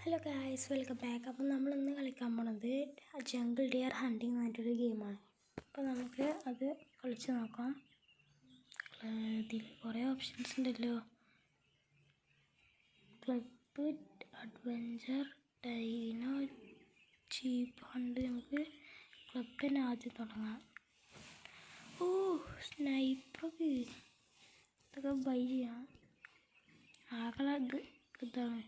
Hello guys, welcome back. അപ്പോൾ നമ്മളിന്ന് കളിക്കാൻ പോണത് ജംഗിൾ ഡിയർ ഹണ്ടിങ് എന്ന് പറഞ്ഞിട്ടൊരു ഗെയിമാണ്. അപ്പോൾ നമുക്ക് അത് കളിച്ച് നോക്കാം. ഇതിൽ കുറേ ഓപ്ഷൻസ് ഉണ്ടല്ലോ. ക്ലബ്, അഡ്വഞ്ചർ, ഡൈനോ, ചീപ്പ് ഹണ്ട്. നമുക്ക് ക്ലബ് തന്നെ ആദ്യം തുടങ്ങാം. ഓ, സ്നൈപ്പറൊക്കെ ഇതൊക്കെ ബൈ ചെയ്യാം. ആകെ ഇതാണ്.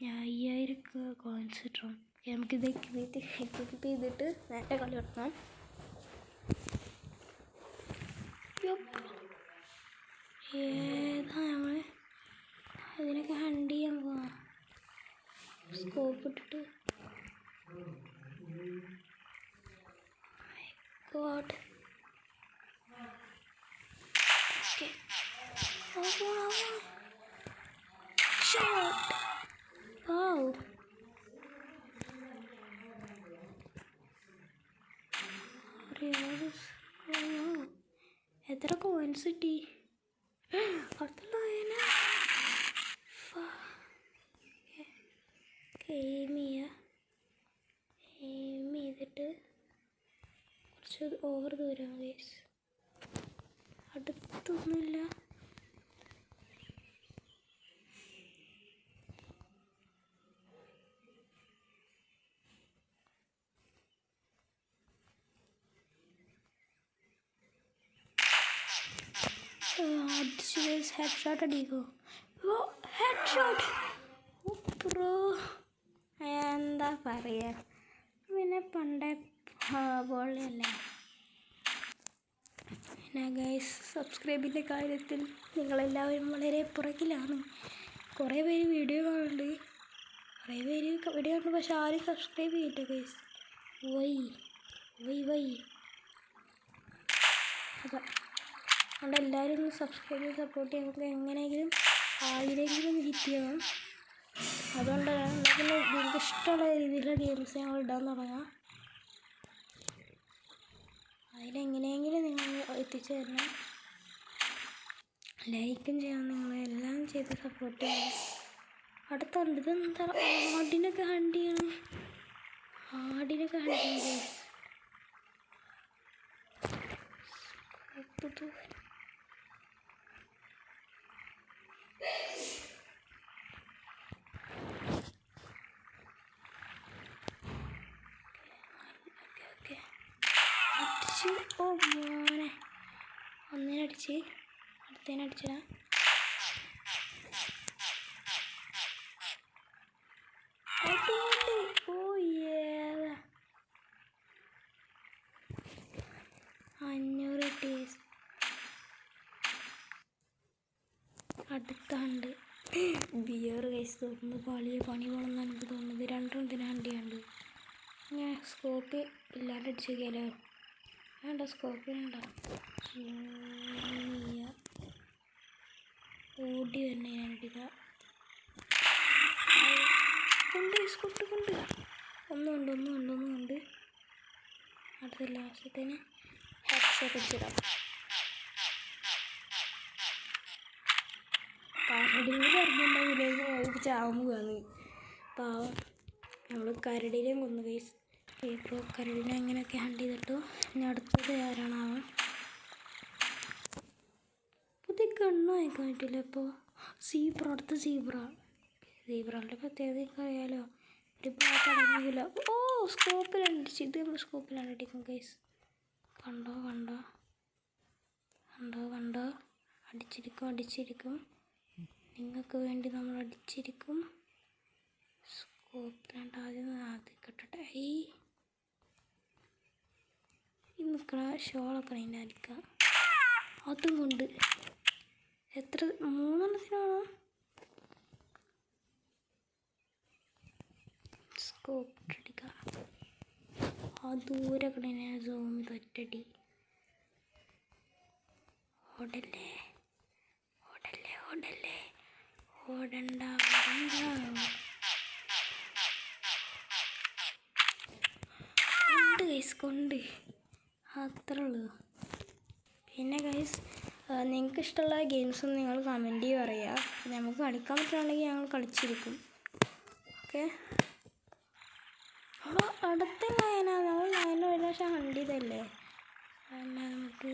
ഞാൻ 5000 കോയിൻസ് കിട്ടും. നമുക്കിത് എക്വിപ്പ് ചെയ്തിട്ട് നേരത്തെ കളി തുടങ്ങാം. ഏതാ നമ്മൾ അതിനൊക്കെ ഹണ്ട് ചെയ്യാൻ പോവാം. സ്കോപ്പ് ഇട്ടിട്ട് ഗോഡ് ഷോട്ട്. Wow. എത്ര കോയിൻസ് കിട്ടി? എയിം ചെയ്തിട്ട് കുറച്ച് ഓവർ ദൂരം. ഗൈസ്, അടുത്തൊന്നുമില്ല. ഹെഡ്ഷോട്ട് അടിക്കോ? Headshot bro. എന്താ പറയാ, പിന്നെ പണ്ടേ പോലെയല്ലേ. പിന്നെ ഗൈസ്, സബ്സ്ക്രൈബിൻ്റെ കാര്യത്തിൽ നിങ്ങളെല്ലാവരും വളരെ പുറകിലാണ്. കുറേ പേര് വീഡിയോ കാണുന്നുണ്ട്, പക്ഷെ ആരും സബ്സ്ക്രൈബ് ചെയ്തില്ല ഗൈസ്. വൈ അതാ, അതുകൊണ്ട് എല്ലാവരും ഒന്ന് സബ്സ്ക്രൈബ് ചെയ്ത് സപ്പോർട്ട് ചെയ്യാൻ. നമുക്ക് എങ്ങനെയെങ്കിലും 1000 ഹിറ്റ് ചെയ്യണം. അതുകൊണ്ടാണ് നിങ്ങൾക്ക് ഇഷ്ടമുള്ള രീതിയിലുള്ള ഗെയിംസ് ഞങ്ങൾ ഇടാൻ തുടങ്ങാം. അതിലെങ്ങനെയെങ്കിലും നിങ്ങൾ എത്തിച്ചു തരണം. ലൈക്കും ചെയ്യണം. നിങ്ങളെല്ലാം ചെയ്ത് സപ്പോർട്ട് ചെയ്യണം. അടുത്തുണ്ട്. ഇതെന്താ, ആടിനൊക്കെ ഹണ്ട് ചെയ്യണം. ഓ മോനെ, ഒന്നിനടിച്ച് അടുത്തതിനടിച്ചടാ. ഓ ഏതാ 500 ടേസ്. അടുത്തുണ്ട് ബിയർ. കൈസ് തോന്നുന്നു പണി പോകണമെന്നാണ് എനിക്ക് തോന്നുന്നത്. 2 റൗണ്ടിന് ഹണ്ട് ചെയ്യാണ്ട്. ഞാൻ സ്കോപ്പ് ഇല്ലാണ്ട് അടിച്ച് നോക്കിയാലോ? വേണ്ട, സ്കോപ്പിനുണ്ടോ? ഓടി തന്നെ ഞാൻ അടിക്കാം. കൊണ്ട് ഒന്നുണ്ട്. അടുത്ത ലാസ്റ്റത്തിന് ഹെഡ്ഷോട്ട് അടിച്ചിടാം. കരടിയിൽ പറഞ്ഞിട്ടുണ്ടെങ്കിൽ ചാവുകയാണ് പാവം. നമ്മൾ കരടിയിലേയും കൊന്നു ഗൈസ്. ഇപ്പോൾ കരടിനെ അങ്ങനെയൊക്കെ ഹണ്ട് ചെയ്തിട്ടു. ഇനി അടുത്തത് ആരാണാവാം? പുതിയ ഗണ്ണ് വാങ്ങിക്കാൻ പറ്റില്ല ഇപ്പോൾ. അടുത്ത സീബ്രയുടെ പ്രത്യേകത എനിക്ക് അറിയാലോ. ഒരു ഭാഗത്ത് അടങ്ങിയില്ല. ഓ, സ്കോപ്പിലടിച്ച്. ഇത് നമ്മൾ സ്കോപ്പിലാണ് അടിക്കും ഗൈസ്. കണ്ടോ അടിച്ചിരിക്കും. നിങ്ങൾക്ക് വേണ്ടി നമ്മൾ അടിച്ചിരിക്കും. സ്കോപ്പിലാണ്ട് ആദ്യം കിട്ടട്ടെ. ഈ നിൽക്കണ ഷോളൊക്കെ അതിൻ്റെ അടിക്കുക. അതും കൊണ്ട് എത്ര 3 എണ്ണത്തിനാണോ? സ്കോപ്പിട്ടടിക്കുക. ആ ദൂരെ കിടന്നെ സൂം തൊറ്റടി. ഓടണ്ട. കൊണ്ട് അത്രേ ഉള്ളൂ. പിന്നെ ഗൈസ്, നിങ്ങൾക്ക് ഇഷ്ടമുള്ള ഗെയിംസും നിങ്ങൾ കമൻറ്റ് പറയുക. നമുക്ക് കളിക്കാൻ പറ്റുകയാണെങ്കിൽ ഞങ്ങൾ കളിച്ചിരിക്കും. ഓക്കെ. നമ്മൾ അടുത്ത ലൈനാണ്, നമ്മൾ ലൈൻ ഒരു പ്രാവശ്യം ഹണ്ട് ചെയ്തല്ലേ, പിന്നെ നമുക്ക്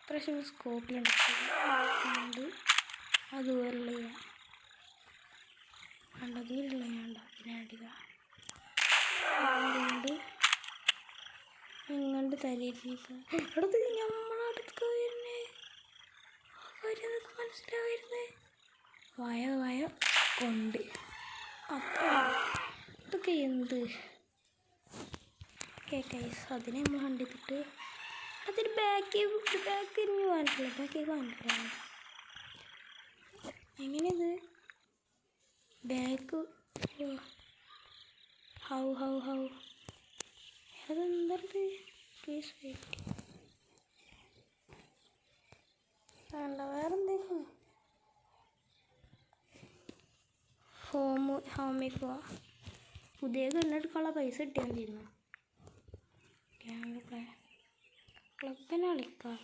പ്രാവശ്യം സ്കോപ്പിലുണ്ട് അതുപോലുള്ള ദൂരമുള്ള വേണ്ട പിന്നെ അടിക്കുക അതുകൊണ്ട് ഇങ്ങോട്ട് തലയിരിക്കുക. അടുത്ത് നമ്മളടുത്ത് വരുന്നേ കാര്യം മനസ്സിലാവുന്നേ വയ കൊണ്ട് അപ്പോൾ ഇതൊക്കെ എന്ത് കേസ് അതിനെ നമ്മൾ കണ്ടിട്ട് അതിന് ബാക്ക് ഇനി കാണിട്ടില്ല, ബാക്കിലേക്ക് കാണിട്ടില്ല. എങ്ങനെയത് ബാക്ക് ഹൗ അതെന്തത് പ്ലീസ് വെയിറ്റ് വേണ്ട വേറെന്തേക്കും ഹോമിലേക്ക് പോവാ. പുതിയ ഗണ്ണെടുക്കാനുള്ള പൈസ കിട്ടിയാൽ മതിയിരുന്നു. ക്ലബിനെ കളിക്കാം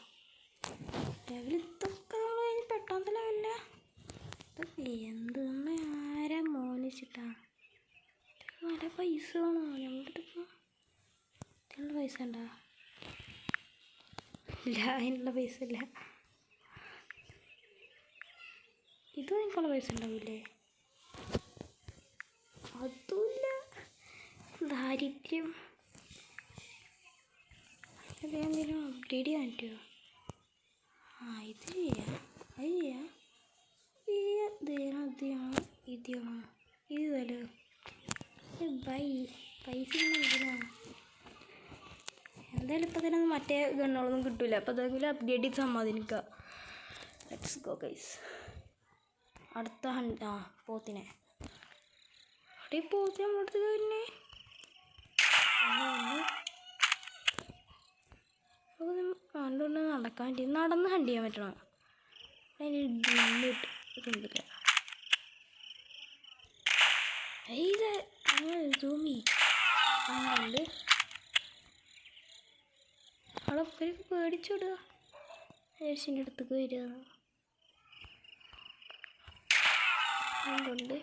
ലെവൽ ഇതൊക്കെ നമ്മൾ കഴിഞ്ഞ് പെട്ടാത്ത ലെവലില്ല. ഇതൊക്കെ എന്ത് നമ്മൾ ആരാ മോനിച്ചിട്ടാ നല്ല പൈസ വേണോ ഞങ്ങളുടെ അടുത്ത്? ഇതിനുള്ള പൈസ ഉണ്ടാ ഇല്ല, അതിനുള്ള പൈസ ഇല്ല. ഇത് എനിക്കുള്ള പൈസ ഉണ്ടാവില്ലേ? അതുമില്ല, ദാരിദ്ര്യം. അത് എന്തെങ്കിലും അപ്ഡേറ്റ് ചെയ്യാൻ പറ്റുമോ? ഇത് ചെയ്യാം, അത് ചെയ്യാം. ഇതല്ലോ ബൈ പൈസ എന്തിനാ? എന്തായാലും ഇപ്പം തന്നെ മറ്റേ ഗണ്ണുകളൊന്നും കിട്ടില്ല. അപ്പോൾ അതെങ്കിലും അപ്ഡേറ്റ് ചെയ്ത് സമാധാനിക്കുക. Let's go guys. അടുത്ത പോത്തിനെ അവിടെ പോത്തിന് നമ്മളടുത്ത് തന്നെ കണ്ടുകൊണ്ട് നടക്കാൻ പറ്റും, നടന്ന് ഹണ്ട് ചെയ്യാൻ പറ്റണം. അതിന് ഡിന്നിട്ടില്ല ഇത് സൂമി അതുകൊണ്ട് അവളെ പേടിച്ചിടുക ഏഷ്യൻ്റെ അടുത്തേക്ക് വരിക. അതുകൊണ്ട്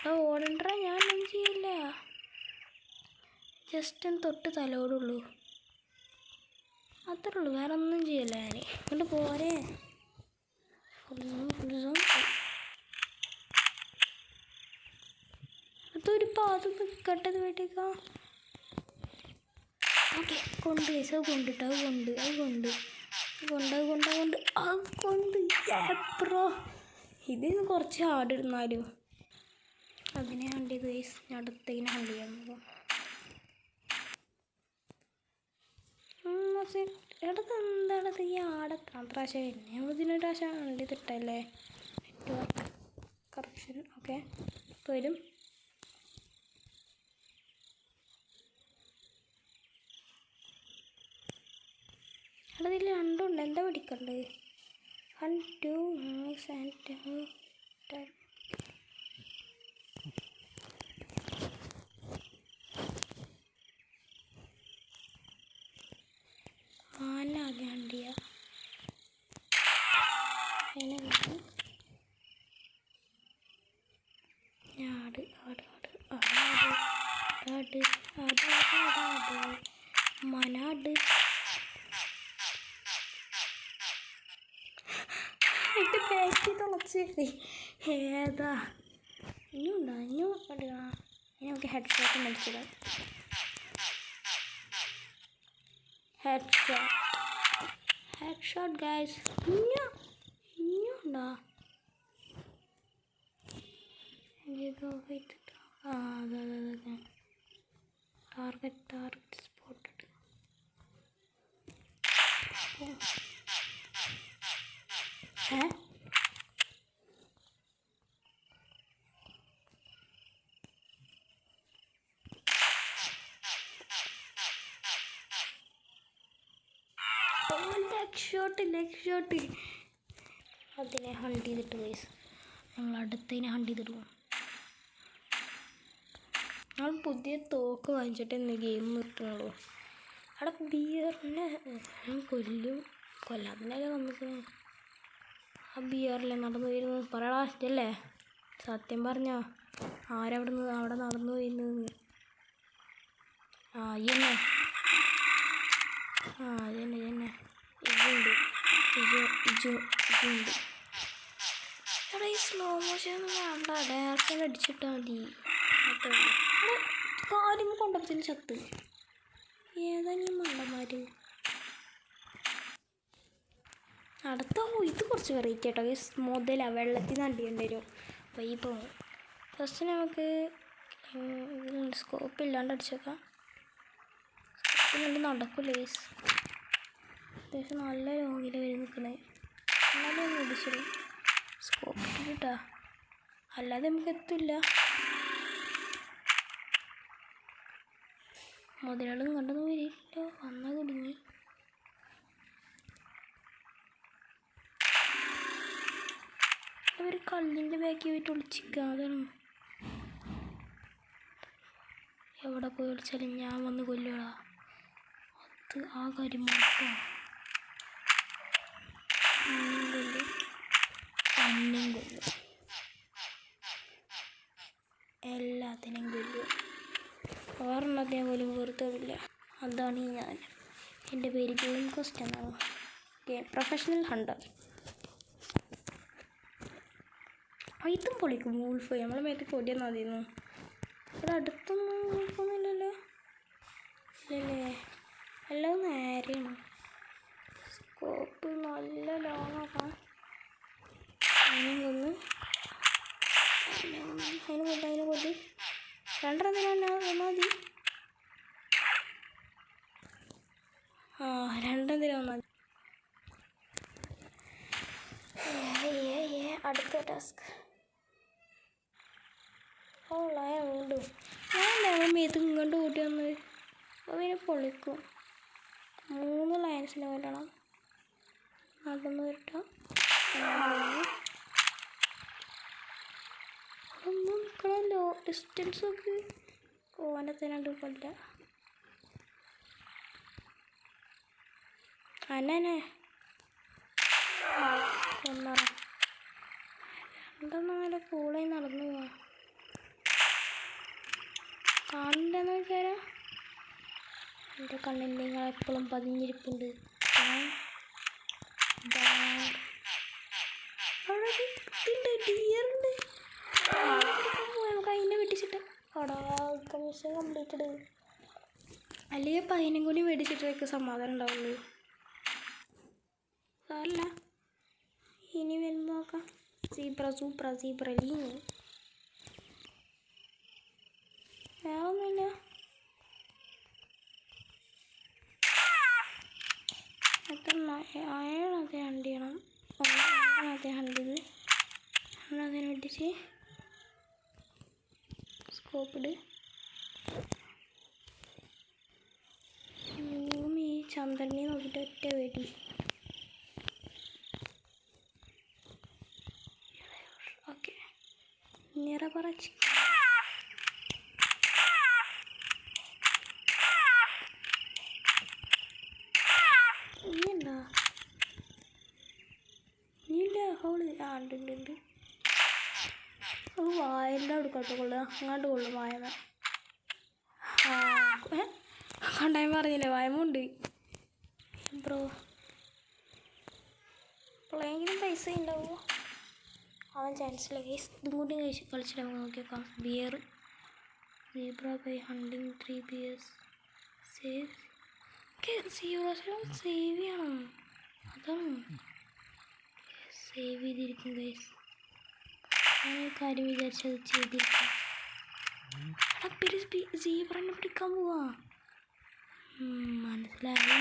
ഓടണ്ട ഞാനൊന്നും ചെയ്യില്ല, ജസ്റ്റ് ഒന്ന് തൊട്ട് തലോടുള്ളൂ, അത്രേ ഉള്ളൂ, വേറെ ഒന്നും ചെയ്യില്ല ഞാൻ. ഇങ്ങോട്ട് പോരെ അതൊരു പാത് നിൽക്കട്ടത് വേട്ടേക്കാ. ഓക്കെ കൊണ്ട് കൊണ്ടിട്ട് അത് കൊണ്ട് ബ്രോ ഇതിന്ന് കുറച്ച് ഹാർഡ് ഇടുന്നാലും അതിനെ ഹണ്ട് ചെയ്ത് ഗൈസ്. ഞാൻ അടുത്തതിനെ ഹണ്ട് ചെയ്യാൻ പോകും. ഇടത്ത് എന്താണത് ഈ ആടെത്താൻ പ്രാവശ്യം വരുന്നത്? നമ്മളിതിനൊരു പ്രാവശ്യം ഹണ്ട് ചെയ്തിട്ടല്ലേ നെറ്റ്വർക്ക് കറക്ഷൻ. ഓക്കെ വരും. അതിൽ രണ്ടുണ്ട്, എന്താ പിടിക്കണ്ടത്? 1 2 ആദ്യം ഹണ്ട് ചെയ്യാം. മനാട് എൻ്റെ ബാക്കി തുളച്ച് ഏതാ ഇനിയുണ്ടോ? ഇനിയും അടിയാ. ഇനി നമുക്ക് ഹെഡ് ഷോട്ട് മേടിച്ചിടാം. Head shot guys. ഇനിയുണ്ടോ? Target spotted. ലെഗ് ഷോട്ട് അതിനെ ഹണ്ട് ചെയ്തിട്ട് ഗൈസ് ഞങ്ങൾ അടുത്തതിനെ ഹണ്ട് ചെയ്തിടുക. ഞങ്ങൾ പുതിയ തോക്ക് വാങ്ങിച്ചിട്ട് ഇന്ന് ഗെയിം നിർത്തുന്നുള്ളൂ. അവിടെ ബിയറിനെ കൊല്ലാത്തിനല്ലേ നമുക്ക് ആ ബിയറിലെ നടന്നു വരുന്നത് പറയടാ ഇതല്ലേ സത്യം പറഞ്ഞോ അവിടെ നടന്നു വരുന്നത് ഇതന്നെ ഇതന്നെ ഇതുണ്ട് ഇജുണ്ട് എടാ ഈ സ്ലോ മോഷൻ ഒന്നും വേണ്ട ഡയറക്റ്റ് അടിച്ചിട്ടാൽ മതി കാര്യം കൊണ്ടപ്പത്തിന് ചത്ത് ഏതാ നീ മണ്ടന്മാർ അടുത്ത ഇത് കുറച്ച് വെറൈറ്റി ആട്ടോ മുതല വെള്ളത്തിൽ നിന്ന് അടിയേണ്ടി വരും അപ്പോൾ ഈ പോകും ഫസ്റ്റ് നമുക്ക് സ്കോപ്പ് ഇല്ലാണ്ട് അടിച്ചേക്കാം സ്കോപ്പില്ലാണ്ട് നടക്കില്ല അത്യാവശ്യം നല്ല ലോങ്ങിൽ വരും നിൽക്കുന്നത് എന്നാലും ഒന്ന് അടിച്ചിടും സ്കോപ്പ് ഇട്ടിട്ടാ അല്ലാതെ നമുക്ക് എത്തില്ല മുതലാളും കണ്ടൊന്നും വരില്ല വന്നാൽ കുടുങ്ങി ഒരു കല്ലിൻ്റെ ബാക്കിൽ പോയിട്ട് ഒളിച്ചിക്കുക അതാണ് എവിടെ പോയി വിളിച്ചാലും ഞാൻ വന്ന് കൊല്ലുകടാ അത് ആ കാര്യം മാത്രം അന്നെയും കൊല്ലും എല്ലാത്തിനെയും കൊല്ലും വേറെണ്ണത്തെ പോലും വെറുതെവില്ല അതാണ് ഞാൻ എൻ്റെ പേര് ഗെയിം കോസ്റ്റ് എന്നാണ് പ്രൊഫഷണൽ ഹണ്ടർ ഇതും പൊളിക്കും വൂൾഫ് നമ്മളെ മേത്ത് പൊടിയൊന്നും മതിയെന്നു ഇവിടെ അടുത്തൊന്നും വൂൾഫൊന്നുമില്ലല്ലോ ഇല്ലല്ലേ എല്ലാം നേരെയാണ് സ്കോപ്പ് നല്ല ലോങ്ങാക്കാം അതിനും കൊന്ന് അതിന് കൊല്ല് രണ്ടെണ്ണത്തിന് വന്നാൽ മതി രണ്ടെണ്ണത്തിന് വന്നാൽ അടുത്ത ടാസ്ക് ഉണ്ട് ഞാൻ മേത്ത് ഇങ്ങോട്ട് കൂട്ടി വന്നത് അപ്പോൾ പിന്നെ പൊളിക്കും 3 ലയൻസിനെ കൊല്ലണം അതൊന്ന് വരട്ടോ ഒന്നും നിൽക്കണമല്ലോ ഡിസ്റ്റൻസൊക്കെ ഓനത്തിനുണ്ട് കൊല്ല അന്നെ ഒന്നറ രണ്ടെണ്ണം നല്ല കൂളായി നടന്നു പോവാ കാണില്ലെന്ന് വിചാരം എൻ്റെ കണ്ണിൽ നിങ്ങളെപ്പോഴും പതിഞ്ഞിരിപ്പുണ്ട് അവിടെ ഡിയറുണ്ട് നമുക്ക് അതിനെ വെട്ടിച്ചിട്ട് അവിടെ മിഷൻ കംപ്ലീറ്റഡ് അല്ലെങ്കിൽ ഇപ്പം അതിനും കൂടി മേടിച്ചിട്ട് വെക്ക് സമാധാനം ഉണ്ടാവുള്ളൂ സാരല്ല ഇനി വരുമ്പോൾ നോക്കാം സീബ്ര ലീനി വേറെ ഒന്നുമില്ല അയാളതെ ഹണ്ട് ചെയ്യണം അയാളതെ ഹണ്ട് ചെയ്ത് നമ്മളതിനെ വെട്ടിച്ച് സ്കോപ്പിട് ഈ ചന്ദ്രനെ നോക്കിയിട്ട് ഒറ്റ വെടി ഓക്കെ നിറപറച്ച് ഇനിയുണ്ടോ ഇനിയില്ല ഹോള് ഉണ്ട് വായൻ്റെ അടുക്കോട്ട് കൊള്ളുക അങ്ങോട്ട് കൊള്ളും വായമ കണ്ടായി പറഞ്ഞില്ലേ വായമുണ്ട് ബ്രോ എപ്പോഴെങ്കിലും പൈസ ഉണ്ടാവുമോ അവൻ ചാൻസില്ല കേസ് ഇതും കൂടി കളിച്ചിട്ട് നമുക്ക് നോക്കിയേക്കാം bear zebra by hunting 3 bears save save ചെയ്യണം അതാണ് സേവ് ചെയ്തിരിക്കും ഗൈസ് ഞാൻ കാര്യം വിചാരിച്ചത് ചെയ്തിരിക്കും സീബ്രനെ പിടിക്കാൻ പോവാ മനസ്സിലായി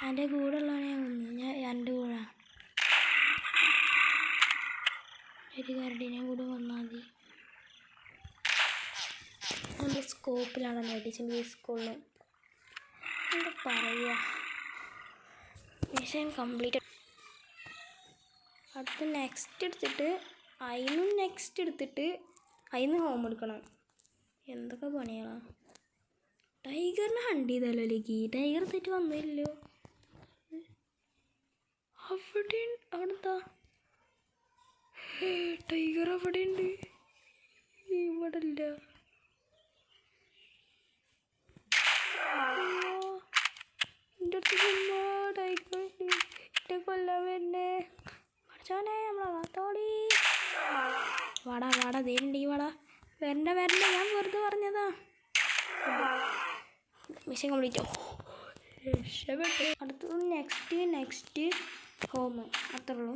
എൻ്റെ കൂടെ ഉള്ളവനെ വന്നു ഞാൻ എൻ്റെ കൂടെ ഒരു കരടിനെ കൂടെ വന്നാൽ മതി എൻ്റെ സ്കോപ്പിലാണ് മേടിച്ചത് ഈ സ്കൂളിൽ എന്താ പറയുക മിഷൻ കംപ്ലീറ്റ് അടുത്ത് നെക്സ്റ്റ് എടുത്തിട്ട് അതിന് ഹോം എടുക്കണം എന്തൊക്കെ പണികളാണ് ടൈഗറിനെ ഹണ്ട് ചെയ്താലോ ലേക്ക്? ടൈഗർ തെറ്റ് വന്നില്ലല്ലോ. അവിടെന്താ ടൈഗർ? അവിടെ ഉണ്ട്, ഇവിടെ ഇല്ല. എൻ്റെ അടുത്ത് ടൈഗർ എന്നെ കൊല്ലാൻ വരുന്നേ. പഠിച്ചോനെ നമ്മളെ കാത്തോടി. വാടാ ദേണ്ടി വാടാ. വരണ്ട ഞാൻ വെറുതെ പറഞ്ഞതാ. Mission complete. രക്ഷപ്പെട്ടു. അടുത്തത് നെക്സ്റ്റ് ഹോം. അത്രേ ഉള്ളൂ.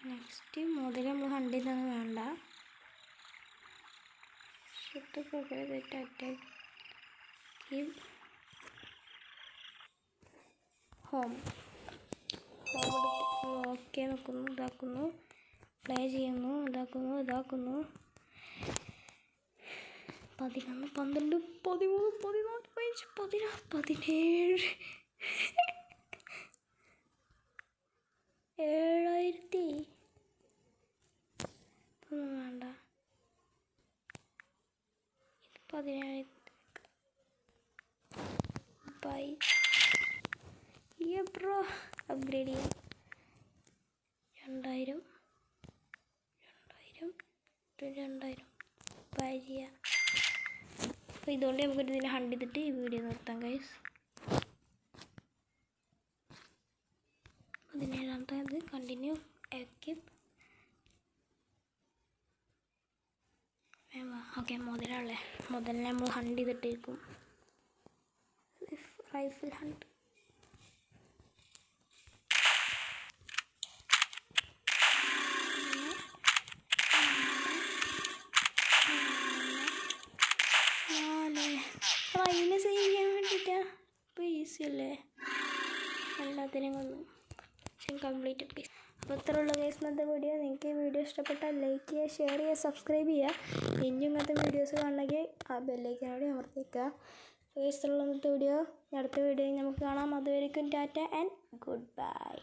നെക്സ്റ്റ് മുതൽ നമ്മൾ ഹണ്ട് ചെയ്തൊന്നും വേണ്ട. ഹോം ഓക്കെ നോക്കുന്നു, ഇതാക്കുന്നു, പ്ലേ ചെയ്യുന്നു, ഇതാക്കുന്നു 11, 12, 13, 14, 15, 17 7000. ഒന്നും വേണ്ട. 17,000 ബൈ ബ്രോ. അപ്ഗ്രേഡ് ചെയ്യാം. 2000 ബൈ ചെയ്യാം. അപ്പോൾ ഇതുകൊണ്ട് നമുക്കൊരു ഇതിനെ ഹണ്ട് ചെയ്തിട്ട് ഈ വീഡിയോ നിർത്താം ഗൈസ്. 17ാമത്തെ കണ്ടിന്യൂ എക്വിപ്പ്. ഓക്കെ, മുതലേ നമ്മൾ ഹണ്ട് ചെയ്തിട്ടേക്കും. Rifle hunt. അതിനെ സേവ് ചെയ്യാൻ വേണ്ടിയിട്ടാ. ഇപ്പോൾ ഈസി അല്ലേ എല്ലാത്തിനെയും കൊന്നു. പക്ഷേ കംപ്ലീറ്റഡ് കേസ്. അപ്പോൾ ഇത്ര ഉള്ള കേസ് ഇന്നത്തെ വീഡിയോ. നിങ്ങൾക്ക് ഈ വീഡിയോ ഇഷ്ടപ്പെട്ടാൽ ലൈക്ക് ചെയ്യുക, ഷെയർ ചെയ്യുക, സബ്സ്ക്രൈബ് ചെയ്യുക. ഇനിയും ഇങ്ങനത്തെ വീഡിയോസ് കാണണമെങ്കിൽ ആ ബെല്ലൈക്കനോട് അമർത്തിക്കുക. കേസ് ഉള്ള ഇന്നത്തെ വീഡിയോ. അടുത്ത വീഡിയോയിൽ നമുക്ക് കാണാം. അതുവരെയ്ക്കും ടാറ്റ ആൻഡ് ഗുഡ് ബൈ.